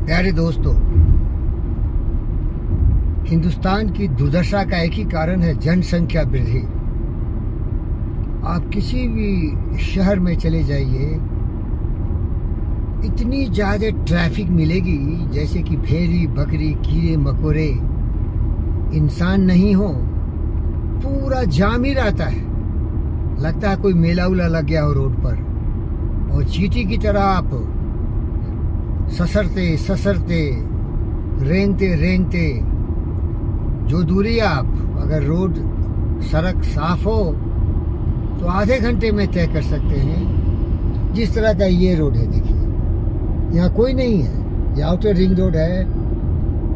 प्यारे दोस्तों, हिंदुस्तान की दुर्दशा का एक ही कारण है जनसंख्या वृद्धि। आप किसी भी शहर में चले जाइए, इतनी ज़्यादा ट्रैफिक मिलेगी जैसे कि भेड़ी बकरी कीड़े मकोड़े इंसान नहीं हो, पूरा जाम ही रहता है। लगता है कोई मेला उला लग गया हो रोड पर, और चींटी की तरह आप ससरते ससरते रेंगते रेंगते जो दूरी आप, अगर रोड सड़क साफ हो तो आधे घंटे में तय कर सकते हैं। जिस तरह का ये रोड है, देखिए यहाँ कोई नहीं है, ये आउटर रिंग रोड है,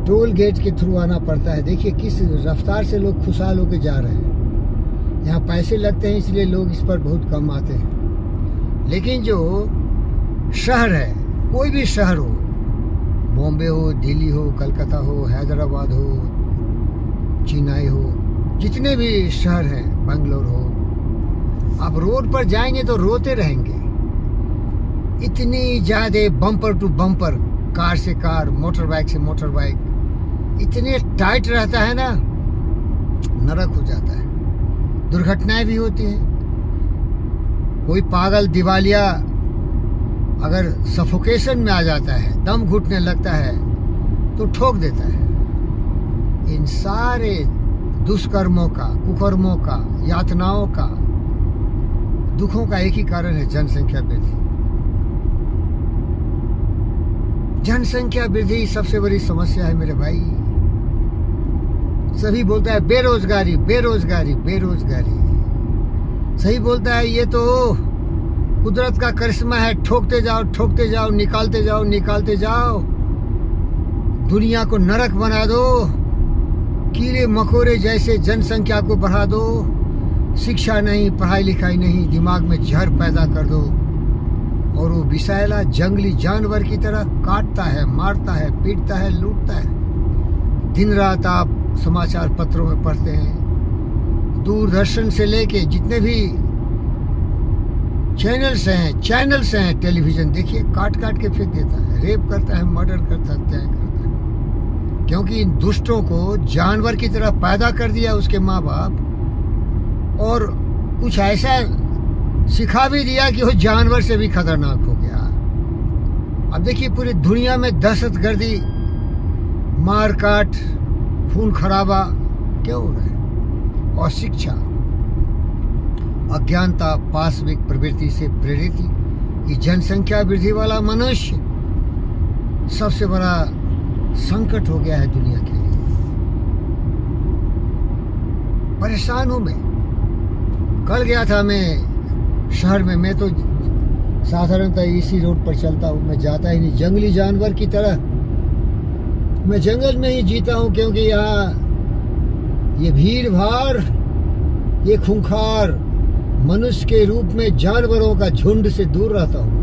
टोल गेट के थ्रू आना पड़ता है। देखिए किस रफ्तार से लोग खुशहाल होकर जा रहे हैं। यहाँ पैसे लगते हैं इसलिए लोग इस पर बहुत कम आते हैं। लेकिन जो शहर है, कोई भी शहर हो, बॉम्बे हो, दिल्ली हो, कलकत्ता हो, हैदराबाद हो, चेन्नई हो, जितने भी शहर हैं, बेंगलोर हो, आप रोड पर जाएंगे तो रोते रहेंगे। इतनी ज़्यादा बम्पर टू बम्पर, कार से कार, मोटर बाइक से मोटर बाइक, इतने टाइट रहता है ना, नरक हो जाता है। दुर्घटनाएं भी होती हैं। कोई पागल दिवालिया अगर सफोकेशन में आ जाता है, दम घुटने लगता है तो ठोक देता है। इन सारे दुष्कर्मों का, कुकर्मों का, यातनाओं का, दुखों का एक ही कारण है जनसंख्या वृद्धि। जनसंख्या वृद्धि सबसे बड़ी समस्या है मेरे भाई। सभी बोलता है बेरोजगारी बेरोजगारी बेरोजगारी, सही बोलता है ये तो कुदरत का करिश्मा है, ठोकते जाओ, निकालते जाओ, दुनिया को नरक बना दो, कीड़े मकोड़े जैसे जनसंख्या को बढ़ा दो, शिक्षा नहीं, पढ़ाई लिखाई नहीं, दिमाग में जहर पैदा कर दो, और वो विषैला जंगली जानवर की तरह काटता है, मारता है, पीटता है, लूटता है। दिन रात आप समाचार पत्रों में पढ़ते हैं, दूरदर्शन से लेके जितने भी चैनल्स हैं टेलीविजन, देखिए काट के फेंक देता है, रेप करता है, मर्डर करता है, हत्याएं करता है। क्योंकि इन दुष्टों को जानवर की तरह पैदा कर दिया उसके माँ बाप, और कुछ ऐसा सिखा भी दिया कि वो जानवर से भी खतरनाक हो गया। अब देखिए पूरी दुनिया में दहशतगर्दी, मार काट, खून खराबा क्यों हो रहा है? और शिक्षा, अज्ञानता, पाशविक प्रवृत्ति से प्रेरित ये जनसंख्या वृद्धि वाला मनुष्य सबसे बड़ा संकट हो गया है दुनिया के लिए। परेशान हूं मैं। कल गया था मैं शहर में, मैं तो साधारणतः इसी रोड पर चलता हूँ, मैं जाता ही नहीं। जंगली जानवर की तरह मैं जंगल में ही जीता हूँ, क्योंकि यहाँ ये भीड़ भाड़, ये खूंखार मनुष्य के रूप में जानवरों का झुंड से दूर रहता हूँ,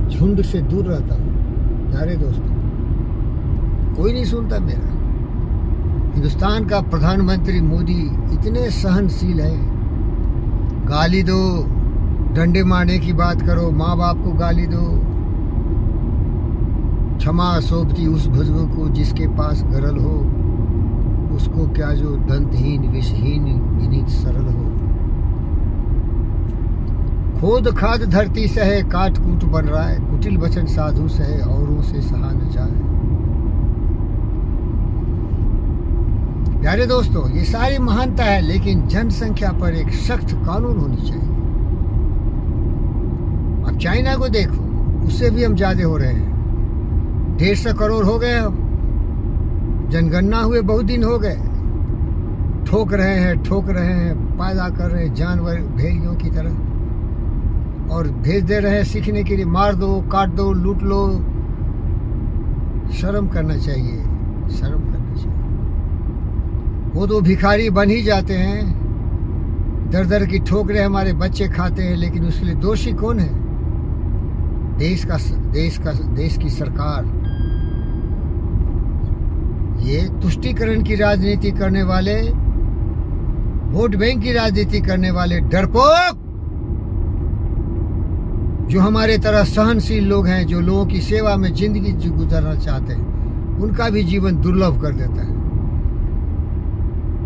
झुंड से दूर रहता हूँ। प्यारे दोस्तों, कोई नहीं सुनता मेरा। हिंदुस्तान का प्रधानमंत्री मोदी इतने सहनशील है, गाली दो, डंडे मारने की बात करो, माँ बाप को गाली दो, क्षमा सौंपती उस बुजुर्ग को जिसके पास गरल हो, उसको क्या जो दंतहीन विषहीन विनीत सरल हो। खोद खाद धरती सहे, काट कूट बन रहा है, कुटिल वचन साधु सहे, औरों से सहा न जाए। प्यारे दोस्तों, ये सारी महानता है, लेकिन जनसंख्या पर एक सख्त कानून होनी चाहिए। अब चाइना को देखो, उससे भी हम ज्यादा हो रहे हैं। 150 करोड़ हो गए हम, जनगणना हुए बहुत दिन हो गए। ठोक रहे हैं, पैदा कर रहे हैं जानवर भेड़ियों की तरह, और भेज दे रहे हैं सीखने के लिए। मार दो, काट दो, लूट लो। शर्म करना चाहिए, शर्म करना चाहिए। वो तो भिखारी बन ही जाते हैं, दर दर की ठोकरें हमारे बच्चे खाते हैं, लेकिन उसके लिए दोषी कौन है? देश की सरकार। ये तुष्टीकरण की राजनीति करने वाले, वोट बैंक की राजनीति करने वाले डरपोक जो हमारे तरह सहनशील लोग हैं, जो लोगों की सेवा में जिंदगी गुजारना चाहते हैं, उनका भी जीवन दुर्लभ कर देता है,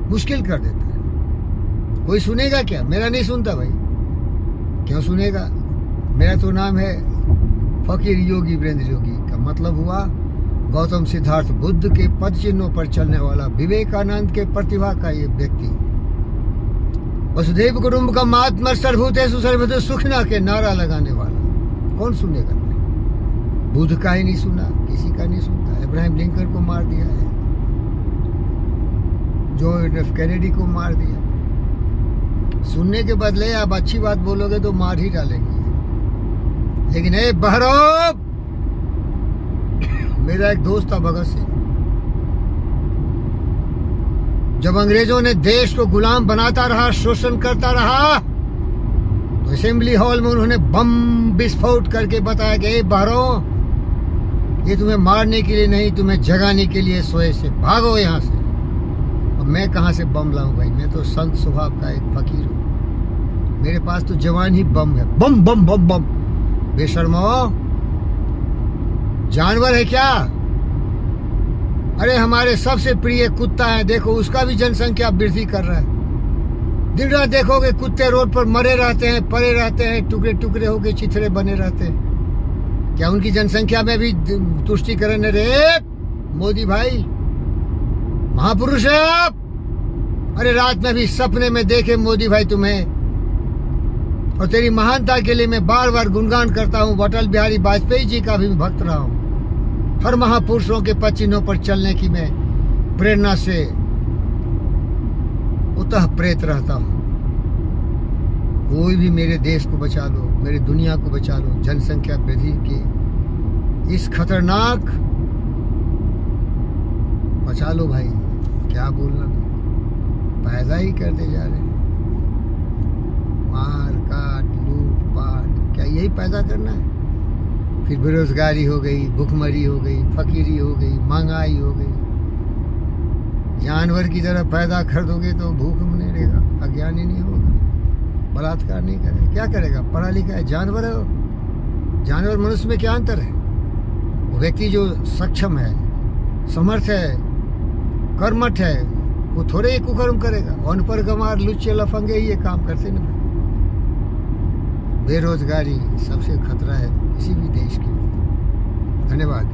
मुश्किल कर देता है। कोई सुनेगा क्या? मेरा नहीं सुनता भाई, क्यों सुनेगा? मेरा तो नाम है फकीर योगी वीरेंद्र योगी। का मतलब हुआ गौतम सिद्धार्थ बुद्ध के पद चिन्हों पर चलने वाला, विवेकानंद के प्रतिभा का ये व्यक्ति, वसुधैव कुटुंबकम आत्मा सर्वभूतेषु सर्वत्र सुखिनः के नारा लगाने वाला। कौन सुनेगा? बुद्ध का ही नहीं सुना, किसी का नहीं सुनता। इब्राहिम लिंकन को मार दिया है, जॉन एफ कैनेडी को मार दिया। सुनने के बदले आप अच्छी बात बोलोगे तो मार ही डालेंगे। लेकिन ए बहरौप, मेरा एक दोस्त था भगत सिंह, जब अंग्रेजों ने देश को गुलाम बनाता रहा, शोषण करता रहा, तो असेंबली हॉल में उन्होंने बम विस्फोट करके बताया कि बहरो, ये तुम्हें मारने के लिए नहीं, तुम्हें जगाने के लिए, सोए से भागो यहाँ से। अब मैं कहाँ से बम लाऊं भाई? मैं तो संत स्वभाव का एक फकीर हूँ, मेरे पास तो जवान ही बम है। बम बम बम बम। बेशर्मो, जानवर है क्या? अरे हमारे सबसे प्रिय कुत्ता है, देखो उसका भी जनसंख्या वृद्धि कर रहा है। दिन रात देखोगे कुत्ते रोड पर मरे रहते हैं, पड़े रहते हैं, टुकड़े टुकड़े होके चिथड़े बने रहते हैं। क्या उनकी जनसंख्या में भी तुष्टिकरण है? रे मोदी भाई, महापुरुष है आप। अरे रात में भी सपने में देखे मोदी भाई तुम्हें, और तेरी महानता के लिए मैं बार बार गुणगान करता हूँ। अटल बिहारी वाजपेयी जी का भी भक्त रहा हूँ। हर महापुरुषों के पद चिन्हों पर चलने की मैं प्रेरणा से उतः प्रेत रहता हूँ। कोई भी मेरे देश को बचा लो, मेरी दुनिया को बचा लो, जनसंख्या वृद्धि के इस खतरनाक, बचा लो भाई। क्या बोलना, पैदा ही करते जा रहे हैं, मार काट लूट पाट, क्या यही पैदा करना है? फिर बेरोजगारी हो गई, भूखमरी हो गई, फकीरी हो गई, महंगाई हो गई। जानवर की तरह पैदा कर दोगे तो भूख नहीं रहेगा, अज्ञानी नहीं होगा, बलात्कार नहीं करेगा, क्या करेगा? पढ़ा लिखा है, जानवर है वो। जानवर मनुष्य में क्या अंतर है? वो व्यक्ति जो सक्षम है, समर्थ है, कर्मठ है, वो थोड़े ही कुकर्म करेगा। अनपढ़ गंवार लुच्चे लफंगे ही ये काम करते नहीं। बेरोजगारी सबसे खतरा है किसी भी देश के लिए। धन्यवाद।